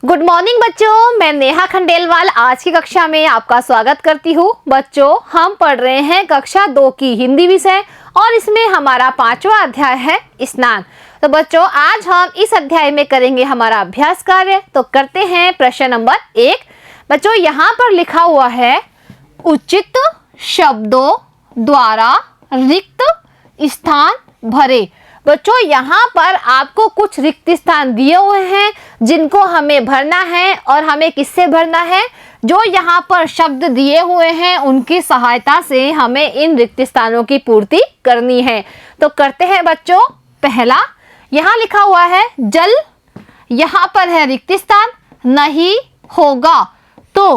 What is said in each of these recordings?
Good morning बच्चों, मैं नेहा खंडेलवाल आज की कक्षा में आपका स्वागत करती हूँ। बच्चों, हम पढ़ रहे हैं कक्षा 2 की हिंदी विषय और इसमें हमारा 5वां अध्याय है स्नान। तो बच्चों, आज हम इस अध्याय में करेंगे हमारा अभ्यास कार्य। तो करते हैं प्रश्न नंबर 1। बच्चों, यहाँ पर लिखा हुआ है उचित शब्दों द्वारा रिक्त स्थान भरे। बच्चों, यहाँ पर आपको कुछ रिक्त स्थान दिए हुए हैं जिनको हमें भरना है और हमें किससे भरना है? जो यहाँ पर शब्द दिए हुए हैं उनकी सहायता से हमें इन रिक्त स्थानों की पूर्ति करनी है। तो करते हैं बच्चों। पहला यहाँ लिखा हुआ है जल, यहाँ पर है रिक्त स्थान नहीं होगा, तो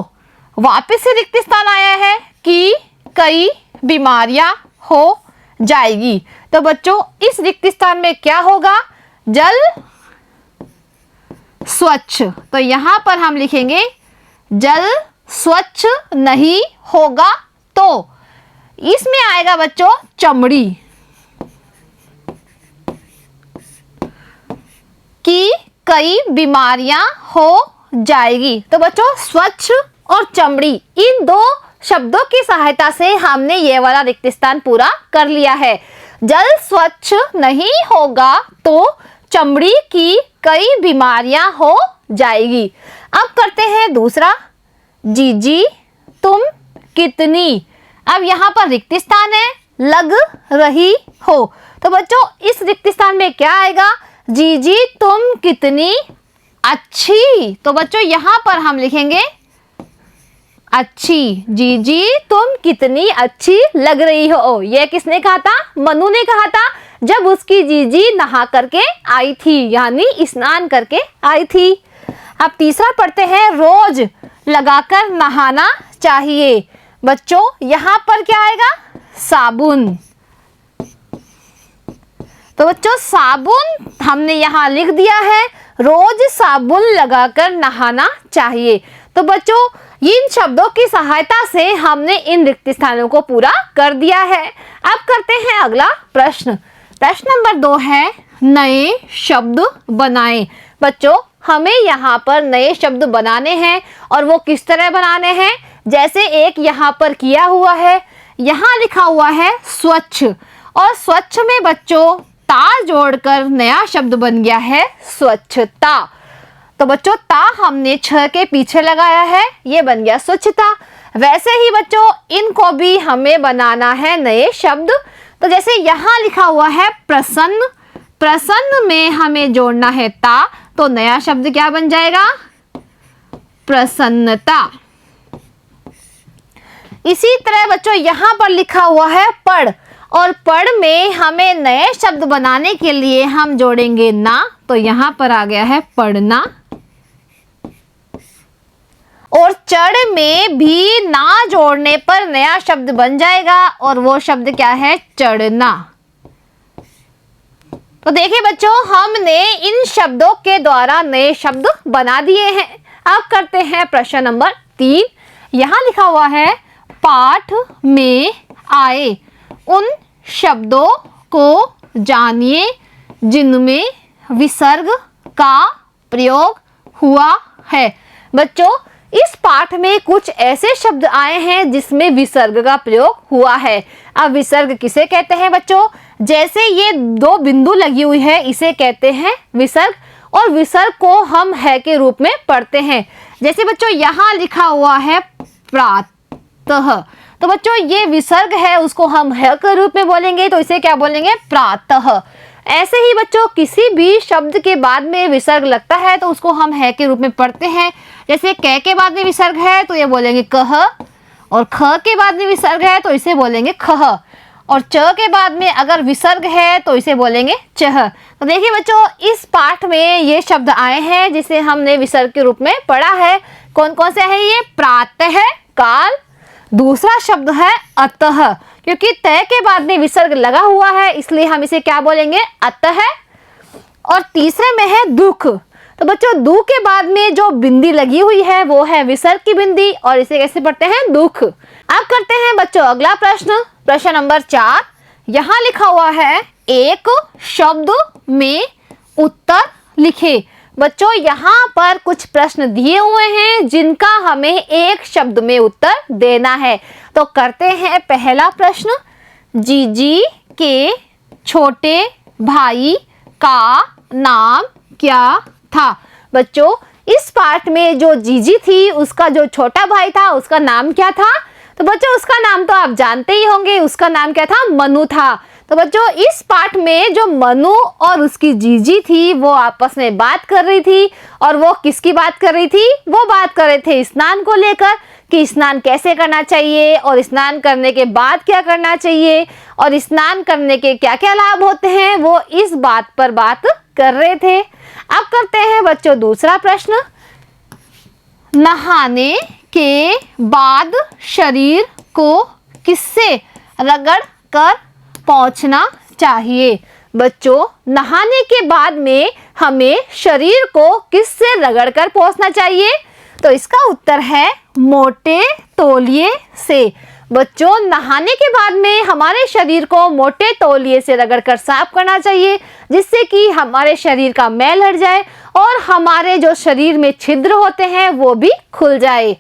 वापस से रिक्त स्थान आया है कि कई बीमारियां हो जाएगी। तो बच्चों, इस रिक्त स्थान में क्या होगा? जल स्वच्छ। तो यहां पर हम लिखेंगे जल स्वच्छ नहीं होगा, तो इसमें आएगा बच्चों चमड़ी की कई बीमारियां हो जाएगी। तो बच्चों, स्वच्छ और चमड़ी इन दो शब्दों की सहायता से हमने ये वाला रिक्त स्थान पूरा कर लिया है। जल स्वच्छ नहीं होगा तो चमड़ी की कई बीमारियां हो जाएगी। अब करते हैं दूसरा, जीजी तुम कितनी। अब यहाँ पर रिक्त स्थान है लग रही हो, तो बच्चों इस रिक्त स्थान में क्या आएगा? जीजी तुम कितनी अच्छी। तो बच्चों यहाँ पर हम लिखेंगे अच्छी। जीजी तुम कितनी अच्छी लग रही हो। यह किसने कहा था? मनु ने कहा था जब उसकी जीजी नहा करके आई थी, यानी स्नान करके आई थी। अब तीसरा पढ़ते हैं रोज लगाकर नहाना चाहिए। बच्चों यहाँ पर क्या आएगा? साबुन। तो बच्चों साबुन हमने यहाँ लिख दिया है, रोज साबुन लगाकर नहाना चाहिए। तो बच्चों इन शब्दों की सहायता से हमने इन रिक्त स्थानों को पूरा कर दिया है। अब करते हैं अगला प्रश्न। प्रश्न नंबर 2 है नए शब्द बनाएं। बच्चों, हमें यहाँ पर नए शब्द बनाने हैं और वो किस तरह बनाने हैं? जैसे एक यहाँ पर किया हुआ है, यहाँ लिखा हुआ है स्वच्छ, और स्वच्छ में बच्चों ता जोड़कर नया शब्द बन गया है स्वच्छता। तो बच्चों ता हमने छ के पीछे लगाया है, ये बन गया स्वच्छता। वैसे ही बच्चों इनको भी हमें बनाना है नए शब्द। तो जैसे यहाँ लिखा हुआ है प्रसन्न, प्रसन्न में हमें जोड़ना है ता, तो नया शब्द क्या बन जाएगा? प्रसन्नता। इसी तरह बच्चों यहाँ पर लिखा हुआ है पढ़, और पढ़ में हमें नए शब्द बनाने के लिए हम जोड़ेंगे ना, तो यहाँ पर आ गया है पढ़ना। और चढ़ में भी ना जोड़ने पर नया शब्द बन जाएगा, और वो शब्द क्या है? चढ़ना। तो देखिए बच्चों, हमने इन शब्दों के द्वारा नए शब्द बना दिए हैं। अब करते हैं प्रश्न नंबर 3। यहाँ लिखा हुआ है पाठ में आए उन शब्दों को जानिए जिनमें विसर्ग का प्रयोग हुआ है। बच्चों इस पाठ में कुछ ऐसे शब्द आए हैं जिसमें विसर्ग का प्रयोग हुआ है। अब विसर्ग किसे कहते हैं बच्चों? जैसे ये 2 बिंदु लगी हुई है इसे कहते हैं विसर्ग, और विसर्ग को हम है के रूप में पढ़ते हैं। जैसे बच्चों यहाँ लिखा हुआ है प्रातः, तो बच्चों ये विसर्ग है, उसको हम है के रूप में बोलेंगे, तो इसे क्या बोलेंगे? प्रातः। ऐसे ही बच्चों किसी भी शब्द के बाद में विसर्ग लगता है तो उसको हम है के रूप में पढ़ते हैं। जैसे क के बाद में विसर्ग है तो ये बोलेंगे कह, और ख के बाद में विसर्ग है तो इसे बोलेंगे खह, और च के बाद में अगर विसर्ग है तो इसे बोलेंगे चह। तो देखिए बच्चों इस पाठ में ये शब्द आए हैं जिसे हमने विसर्ग के रूप में पढ़ा है। कौन कौन से है ये? प्रातः काल, दूसरा शब्द है अतः, क्योंकि तय के बाद में विसर्ग लगा हुआ है इसलिए हम इसे क्या बोलेंगे? अतः। और तीसरे में है दुख। तो बच्चों दु के बाद में जो बिंदी लगी हुई है वो है विसर्ग की बिंदी, और इसे कैसे पढ़ते हैं? दुख। अब करते हैं बच्चों अगला प्रश्न। प्रश्न नंबर 4। यहाँ लिखा हुआ है एक शब्द में उत्तर लिखे। बच्चों यहाँ पर कुछ प्रश्न दिए हुए हैं जिनका हमें एक शब्द में उत्तर देना है। तो करते हैं पहला प्रश्न, जीजी के छोटे भाई का नाम क्या था? बच्चों इस पाठ में जो जीजी थी उसका जो छोटा भाई था उसका नाम क्या था? तो बच्चों उसका नाम तो आप जानते ही होंगे, उसका नाम क्या था? मनु था। तो बच्चों इस पाठ में जो मनु और उसकी जीजी थी वो आपस में बात कर रही थी, और वो किसकी बात कर रही थी? वो बात कर रहे थे स्नान को लेकर कि स्नान कैसे करना चाहिए और स्नान करने के बाद क्या करना चाहिए और स्नान करने के क्या क्या लाभ होते हैं, वो इस बात पर बात कर रहे थे। अब करते हैं बच्चों दूसरा प्रश्न, नहाने के बाद शरीर को किससे रगड़ कर पोंछना चाहिए? बच्चों नहाने के बाद में हमें शरीर को किससे रगड़ कर पोंछना चाहिए? तो इसका उत्तर है मोटे तौलिए से। बच्चों नहाने के बाद में हमारे शरीर को मोटे तौलिए से रगड़कर साफ करना चाहिए, जिससे कि हमारे शरीर का मैल हट जाए और हमारे जो शरीर में छिद्र होते हैं वो भी खुल जाए।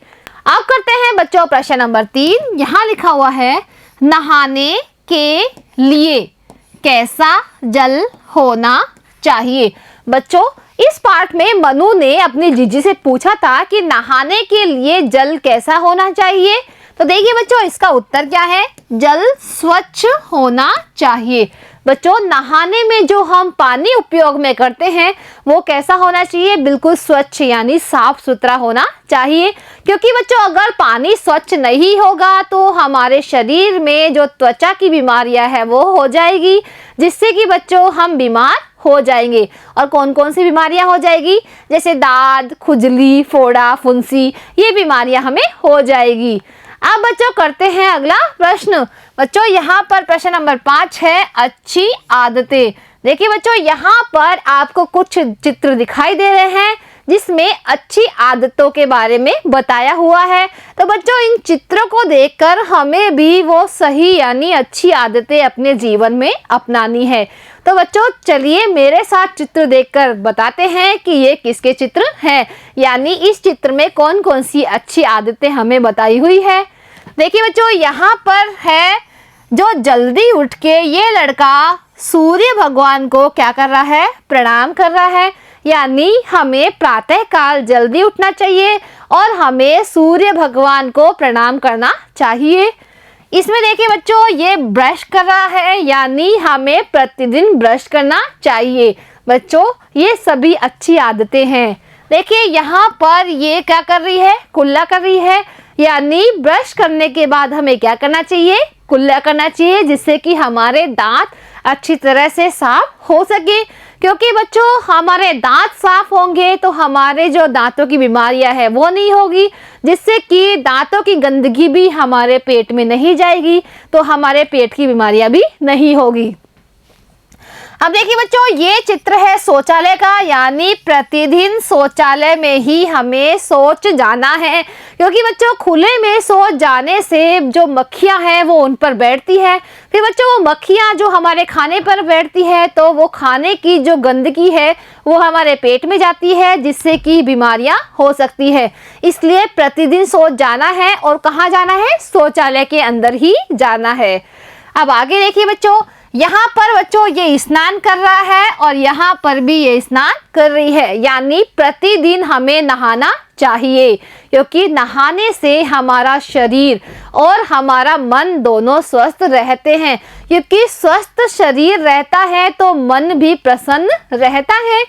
अब करते हैं बच्चों प्रश्न नंबर 3। यहाँ लिखा हुआ है, नहाने के लिए कैसा जल होना चाहिए? बच्चों इस पाठ में मनु ने अपनी जीजी से पूछा था कि नहाने के लिए जल कैसा होना चाहिए। तो देखिए बच्चों इसका उत्तर क्या है? जल स्वच्छ होना चाहिए। बच्चों नहाने में जो हम पानी उपयोग में करते हैं वो कैसा होना चाहिए? बिल्कुल स्वच्छ यानी साफ सुथरा होना चाहिए, क्योंकि बच्चों अगर पानी स्वच्छ नहीं होगा तो हमारे शरीर में जो त्वचा की बीमारियां है वो हो जाएगी, जिससे कि बच्चों हम बीमार हो जाएंगे। और कौन कौन सी बीमारियां हो जाएगी? जैसे दाद, खुजली, फोड़ा, फुंसी, ये बीमारियां हमें हो जाएगी। अब बच्चों करते हैं अगला प्रश्न। बच्चों यहाँ पर प्रश्न नंबर 5 है, अच्छी आदतें। देखिए बच्चों यहाँ पर आपको कुछ चित्र दिखाई दे रहे हैं जिसमें अच्छी आदतों के बारे में बताया हुआ है। तो बच्चों इन चित्रों को देखकर हमें भी वो सही यानी अच्छी आदतें अपने जीवन में अपनानी है। तो बच्चों चलिए मेरे साथ चित्र देखकर बताते हैं कि ये किसके चित्र हैं, यानी इस चित्र में कौन कौन सी अच्छी आदतें हमें बताई हुई है। देखिए बच्चों यहाँ पर है जो जल्दी उठ के ये लड़का सूर्य भगवान को क्या कर रहा है? प्रणाम कर रहा है। यानी हमें प्रातः काल जल्दी उठना चाहिए और हमें सूर्य भगवान को प्रणाम करना चाहिए। इसमें देखिए बच्चों ये ब्रश कर रहा है, यानी हमें प्रतिदिन ब्रश करना चाहिए। बच्चों ये सभी अच्छी आदतें हैं। देखिए यहाँ पर ये क्या कर रही है? कुल्ला कर रही है, यानी ब्रश करने के बाद हमें क्या करना चाहिए? कुल्ला करना चाहिए, जिससे कि हमारे दांत अच्छी तरह से साफ हो सके। क्योंकि बच्चों हमारे दांत साफ होंगे तो हमारे जो दांतों की बीमारियां है वो नहीं होगी, जिससे कि दांतों की गंदगी भी हमारे पेट में नहीं जाएगी, तो हमारे पेट की बीमारियां भी नहीं होगी। अब देखिए बच्चों ये चित्र है शौचालय का, यानी प्रतिदिन शौचालय में ही हमें शौच जाना है, क्योंकि बच्चों खुले में शौच जाने से जो मक्खियां हैं वो उन पर बैठती है। फिर बच्चों वो मक्खियां जो हमारे खाने पर बैठती है तो वो खाने की जो गंदगी है वो हमारे पेट में जाती है, जिससे कि बीमारियां हो सकती है। इसलिए प्रतिदिन शौच जाना है, और कहाँ जाना है? शौचालय के अंदर ही जाना है। अब आगे देखिए बच्चों, यहाँ पर बच्चों ये स्नान कर रहा है और यहाँ पर भी ये स्नान कर रही है, यानी प्रतिदिन हमें नहाना चाहिए, क्योंकि नहाने से हमारा शरीर और हमारा मन दोनों स्वस्थ रहते हैं। क्योंकि स्वस्थ शरीर रहता है तो मन भी प्रसन्न रहता है।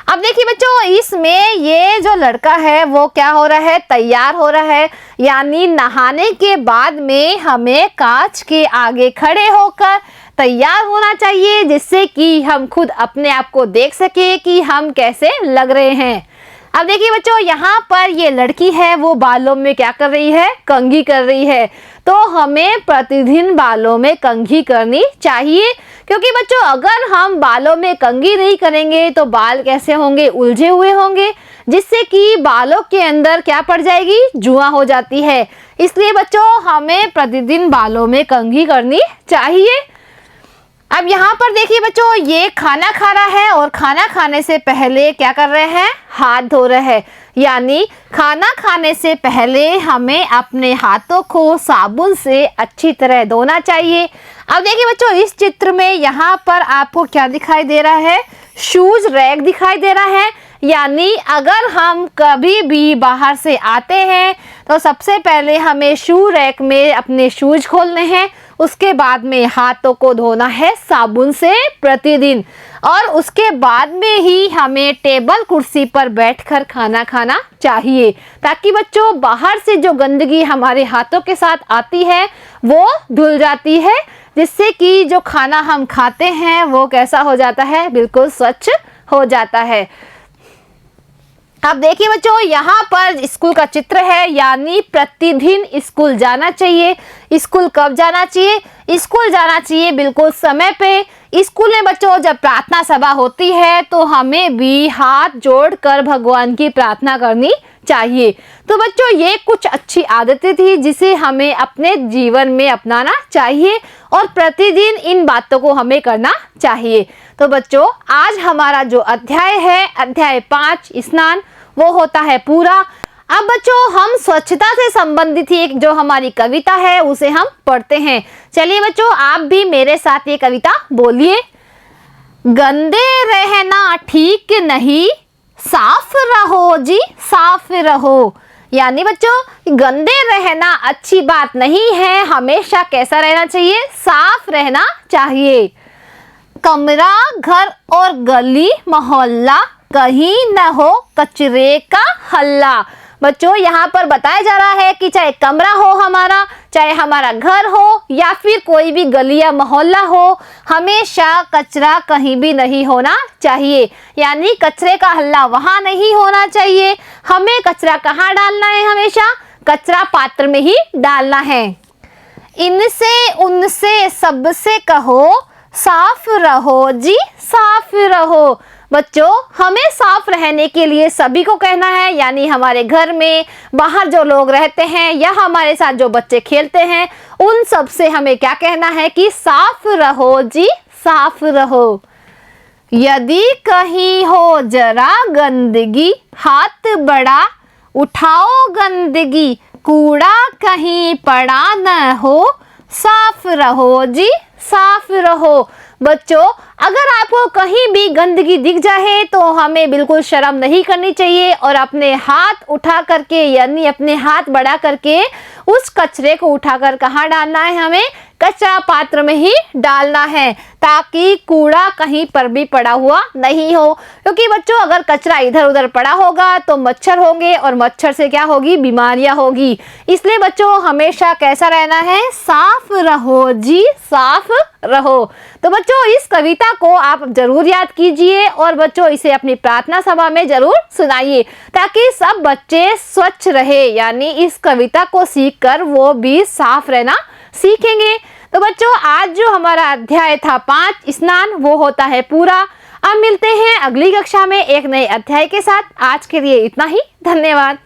अब देखिए बच्चों इसमें ये जो लड़का है वो क्या हो रहा है? तैयार हो रहा है, यानी नहाने के बाद में हमें कांच के आगे खड़े होकर तैयार होना चाहिए, जिससे कि हम खुद अपने आप को देख सके कि हम कैसे लग रहे हैं। अब देखिए बच्चों यहाँ पर ये लड़की है वो बालों में क्या कर रही है? कंघी कर रही है। तो हमें प्रतिदिन बालों में कंघी करनी चाहिए, क्योंकि बच्चों अगर हम बालों में कंघी नहीं करेंगे तो बाल कैसे होंगे? उलझे हुए होंगे, जिससे कि बालों के अंदर क्या पड़ जाएगी? जुआ हो जाती है। इसलिए बच्चों हमें प्रतिदिन बालों में कंघी करनी चाहिए। अब यहाँ पर देखिए बच्चों, ये खाना खा रहा है और खाना खाने से पहले क्या कर रहे हैं, हाथ धो रहे हैं। यानी खाना खाने से पहले हमें अपने हाथों को साबुन से अच्छी तरह धोना चाहिए। अब देखिए बच्चों, इस चित्र में यहाँ पर आपको क्या दिखाई दे रहा है, शूज रैक दिखाई दे रहा है। यानी अगर हम कभी भी बाहर से आते हैं तो सबसे पहले हमें शू रैक में अपने शूज खोलने हैं, उसके बाद में हाथों को धोना है साबुन से प्रतिदिन, और उसके बाद में ही हमें टेबल कुर्सी पर बैठकर खाना खाना चाहिए, ताकि बच्चों बाहर से जो गंदगी हमारे हाथों के साथ आती है वो धुल जाती है, जिससे कि जो खाना हम खाते हैं वो कैसा हो जाता है, बिल्कुल स्वच्छ हो जाता है। अब देखिए बच्चों, यहाँ पर स्कूल का चित्र है। यानी प्रतिदिन स्कूल जाना चाहिए। स्कूल कब जाना चाहिए, स्कूल जाना चाहिए बिल्कुल समय पे। स्कूल में बच्चों जब प्रार्थना सभा होती है तो हमें भी हाथ जोड़कर भगवान की प्रार्थना करनी चाहिए। तो बच्चों ये कुछ अच्छी आदतें थी जिसे हमें अपने जीवन में अपनाना चाहिए और प्रतिदिन इन बातों को हमें करना चाहिए। तो बच्चों आज हमारा जो अध्याय है, अध्याय 5 स्नान, वो होता है पूरा। अब बच्चों हम स्वच्छता से संबंधित एक जो हमारी कविता है उसे हम पढ़ते हैं। चलिए बच्चों आप भी मेरे साथ ये कविता बोलिए। गंदे रहना ठीक नहीं, साफ रहो जी साफ रहो। यानी बच्चों गंदे रहना अच्छी बात नहीं है, हमेशा कैसा रहना चाहिए, साफ रहना चाहिए। कमरा घर और गली मोहल्ला कहीं न हो कचरे का हल्ला। बच्चों यहाँ पर बताया जा रहा है कि चाहे कमरा हो हमारा, चाहे हमारा घर हो या फिर कोई भी गली या मोहल्ला हो, हमेशा कचरा कहीं भी नहीं होना चाहिए। यानी कचरे का हल्ला वहाँ नहीं होना चाहिए। हमें कचरा कहाँ डालना है, हमेशा कचरा पात्र में ही डालना है। इनसे उनसे सबसे कहो, साफ रहो जी साफ रहो। बच्चों हमें साफ रहने के लिए सभी को कहना है। यानी हमारे घर में, बाहर जो लोग रहते हैं या हमारे साथ जो बच्चे खेलते हैं, उन सब से हमें क्या कहना है कि साफ रहो जी साफ रहो। यदि कहीं हो जरा गंदगी, हाथ बड़ा उठाओ गंदगी, कूड़ा कहीं पड़ा न हो, साफ रहो जी साफ रहो। बच्चों अगर आपको कहीं भी गंदगी दिख जाए तो हमें बिल्कुल शर्म नहीं करनी चाहिए और अपने हाथ उठा करके, यानी अपने हाथ बढ़ा करके उस कचरे को उठाकर कहाँ डालना है, हमें कचरा पात्र में ही डालना है, ताकि कूड़ा कहीं पर भी पड़ा हुआ नहीं हो। क्योंकि बच्चों अगर कचरा इधर उधर पड़ा होगा तो मच्छर होंगे और मच्छर से क्या होगी, बीमारियां होगी। इसलिए बच्चों हमेशा कैसा रहना है, साफ रहो जी साफ रहो। तो बच्चों इस कविता को आप जरूर याद कीजिए और बच्चों इसे अपनी प्रार्थना सभा में जरूर सुनाइए, ताकि सब बच्चे स्वच्छ रहे। यानी इस कविता को सीखकर वो भी साफ रहना सीखेंगे। तो बच्चों आज जो हमारा अध्याय था 5 स्नान, वो होता है पूरा। अब मिलते हैं अगली कक्षा में एक नए अध्याय के साथ। आज के लिए इतना ही, धन्यवाद।